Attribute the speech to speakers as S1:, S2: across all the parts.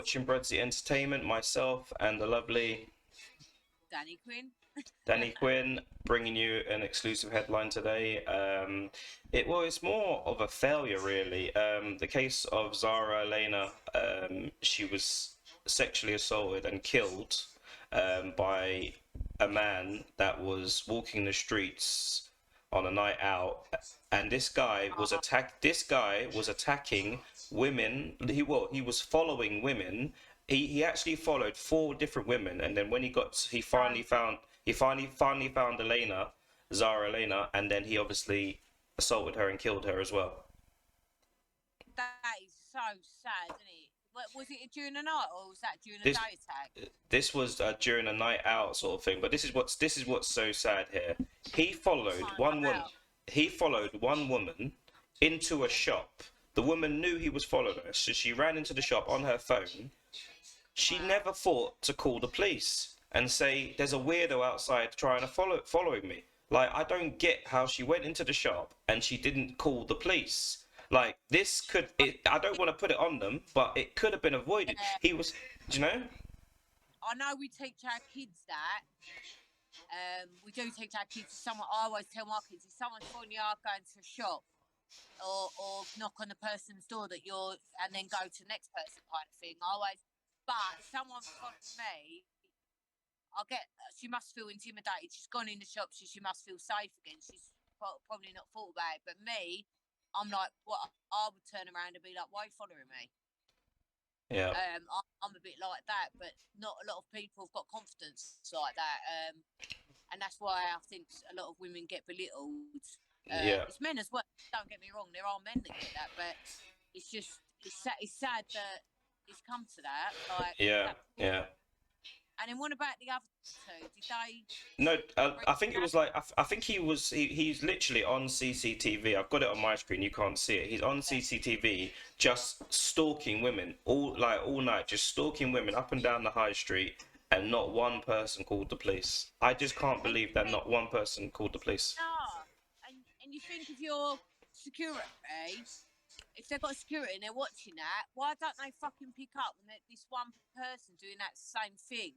S1: watching Bruddc Entertainment. Myself and the lovely
S2: Danny Quinn.
S1: Danny Quinn bringing you an exclusive headline today. It's more of a failure, really. The case of Zara Aleena. She was sexually assaulted and killed by a man that was walking the streets on a night out, and this guy was attacked. This guy was attacking women. He was following women. He actually followed four different women, and then when he finally found Aleena, Zara Aleena, and then he obviously assaulted her and killed her as well.
S2: That is so sad, isn't it? Was it during the night or was that during a
S1: This
S2: day attack?
S1: this was during a night out sort of thing, but this is what's so sad here. He followed
S2: Can't
S1: one
S2: go
S1: woman.
S2: out.
S1: He followed one woman into a shop. The woman knew he was following her, so she ran into the shop on her phone. She
S2: Wow.
S1: never thought to call the police and say, "There's a weirdo outside trying to following me." Like, I don't get how she went into the shop and she didn't call the police. Like, I don't want to put it on them, but it could have been avoided.
S2: Yeah,
S1: He was, do you know?
S2: I know we teach our kids that. We do teach our kids. I always tell my kids, if someone's calling you out going to a shop or knock on the person's door and then go to the next person kind of thing. But if someone follows me, she must feel intimidated. She's gone in the shop, so she must feel safe again. She's probably not thought about it. But me, I'm like, what? I would turn around and be like, why are you following me?
S1: Yeah,
S2: I'm a bit like that, but not a lot of people have got confidence like that. And that's why I think a lot of women get belittled.
S1: yeah,
S2: It's men as well. Don't get me wrong, there are men that get that, but it's sad that it's come to that. Like
S1: yeah,
S2: that.
S1: yeah.
S2: And then what about the other two? Did they?
S1: No, I think it was like I think he's literally on CCTV. I've got it on my screen. You can't see it. He's on CCTV, just stalking women all night, just stalking women up and down the high street, and not one person called the police. I just can't
S2: And
S1: believe that not one person called the police.
S2: and you think of your security. If they've got security and they're watching that, why don't they fucking pick up when this one person doing that same thing?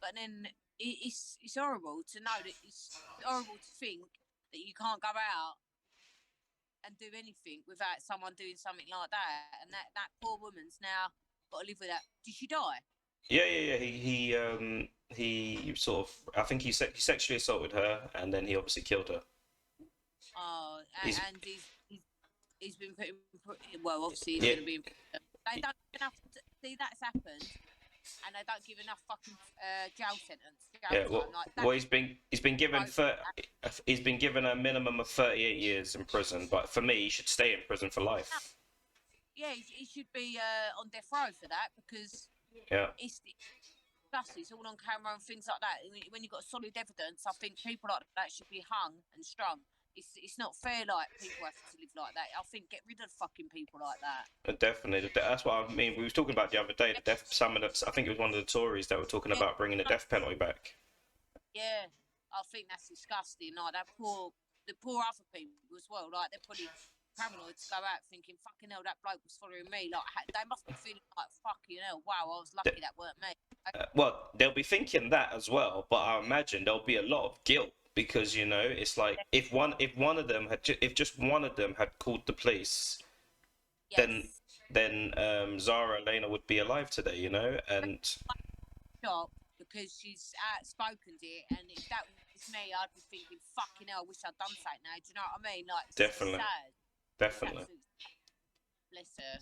S2: But then it's horrible to know that it's horrible to think that you can't go out and do anything without someone doing something like that. And that poor woman's now got to live with that. Did she die?
S1: Yeah, yeah, yeah. He sort of I think he sexually assaulted her, and then he obviously killed her.
S2: Oh,
S1: He's
S2: and he's been put in. Well, obviously he's
S1: yeah.
S2: going to be. They don't give enough. See, that's happened, and they don't give enough fucking jail sentence, jail
S1: Yeah,
S2: time. Like that.
S1: well, he's been given a minimum of 38 years in prison, but for me, he should stay in prison for life.
S2: Yeah, he should be on death row for that because
S1: Yeah,
S2: it's all on camera and things like that. When you've got solid evidence, I think people like that should be hung and strung. It's not fair like people have to live like that. I think get rid of fucking people like that.
S1: definitely. That's what I mean. We was talking about the other day. The death. I think it was one of the Tories that were talking
S2: Yeah,
S1: about bringing the death penalty back.
S2: yeah, I think that's disgusting. Like the poor other people as well. Like they're probably paranoid to go out thinking, "Fucking hell, that bloke was following me." Like they must be feeling like, "Fucking hell, wow, I was lucky that weren't me."
S1: Well, they'll be thinking that as well, but I imagine there'll be a lot of guilt because it's like if one of them if just one of them had called the police, then
S2: Yes.
S1: Zara Elena would be alive today, and
S2: Shop because she's outspoken it, and if that was me, I'd be thinking, "Fucking hell, I wish I'd done something now." Do you know what I mean? Like it's
S1: definitely,
S2: sad. It's
S1: definitely.
S2: absolutely bless her.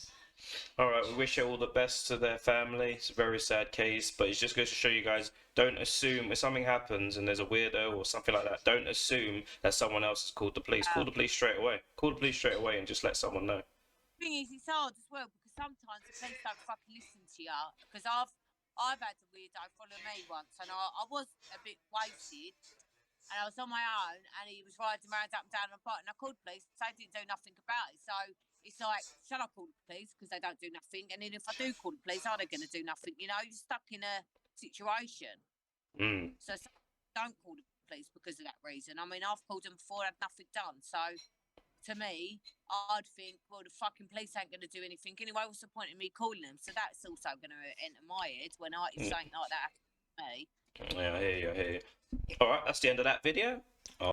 S1: All right, we wish her all the best to their family. It's a very sad case, but it just goes to show you guys, don't assume if something happens and there's a weirdo or something like that, don't assume that someone else has called the police. Call the police straight away. Call the police straight away and just let someone know.
S2: Thing is, it's hard as well because sometimes the police don't fucking listen to you. Because I've had a weirdo follow me once, and I was a bit wasted, and I was on my own, and he was riding around up and down the bike, and I called the police. They didn't do nothing about it, so it's like, shall I call the police because they don't do nothing? And then if I do call the police, are they going to do nothing? You know, you're stuck in a situation.
S1: Mm.
S2: So don't call the police because of that reason. I mean, I've called them before, had nothing done. So to me, I'd think, well, the fucking police ain't going to do anything anyway. What's the point of me calling them? So that's also going to enter my head when if something like that happens to me.
S1: Yeah, I hear you. All right, that's the end of that video.